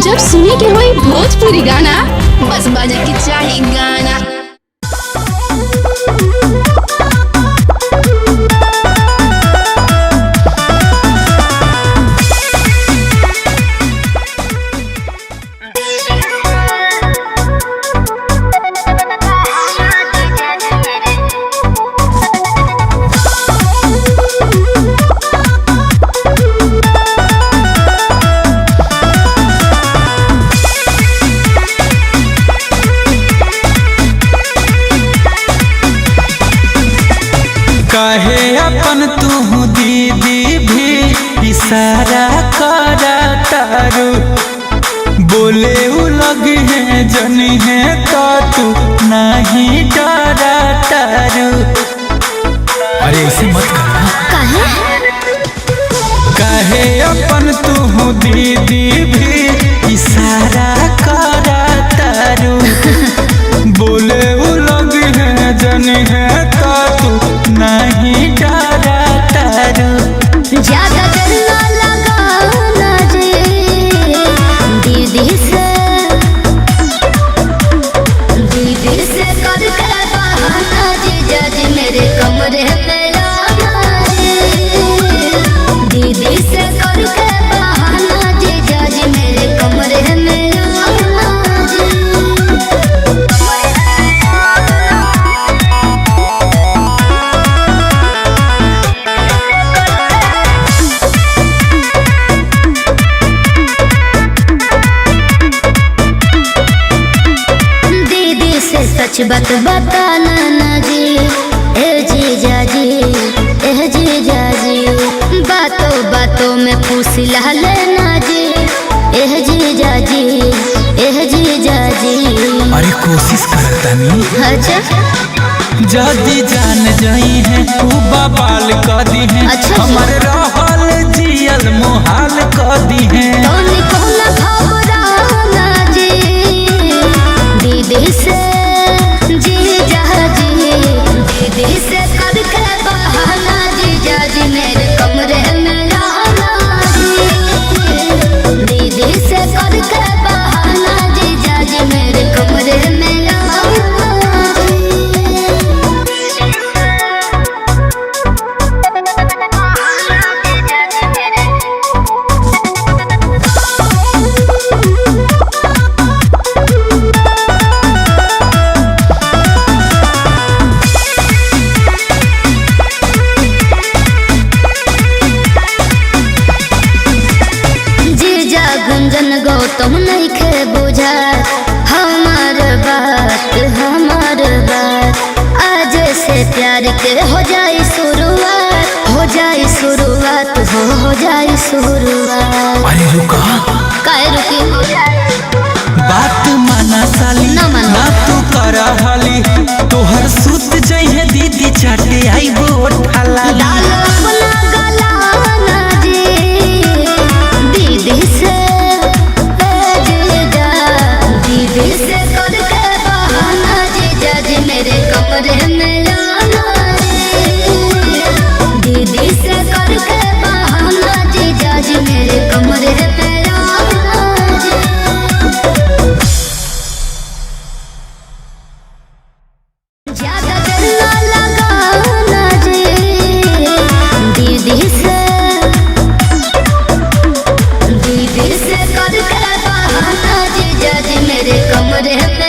जब सुने के होई भोजपुरी गाना बस बजे के चाही गाना। कहे अपन तू दीदी भी इशारा करा तारू, बोले उ लगी है जनी है तो तू नहीं डरा तारू। अरे ऐसे मत करना। कहे अपन तू दीदी भी इशारा करा तारू, बोले उ लगी है जनी है तो तू नहीं डरा तारू। ज्यादा डर ना लगाना जी दीदी से करके बहाना जी जज मेरे कमरे में लाना जी। दीदी से करके बहाना जी जज मेरे कमरे में लाना जी। सच बात बताना ना जी ए जीजा जी, ए जीजा जी। बातों बातों में फूसिला लेना जी ए जीजा जी, ए जीजा जी। अरे कोशिश करता नहीं। अच्छा जदी जान जाई है तू बवाल कर दी है। अच्छा हमारे रहल जियल मोहाल कर दी है। तोनी कोना घबराना जी दीदी से दीदी से करके बहाना जीजा जी मेरे कमरे में लाना जी। दीदी से करके बहाना जीजा जी मेरे कमरे में लाना गुंजन गौतम नहीं खे बुझा हमार बात, हमार बात। आज से प्यार के हो जाए शुरुआत, हो जाए शुरुआत, हो जाए शुरुआत। अरे रुका काहे रुकी? बात माना साली ना माना। ना तू करा हाली, तोहर सुत जइहे दीदी चाटे आई वो ठाला। डाल अपना गलाना जी दीदी से दीदी से करके बहाना जीजा जी मेरे कमरे में लाना जी। दीदी से करके बहाना जीजा जी मेरे कमरे में लाना जी। ज्यादा डर ना लगाना जी दीदी से करके बहाना जीजा जी मेरे कमरे में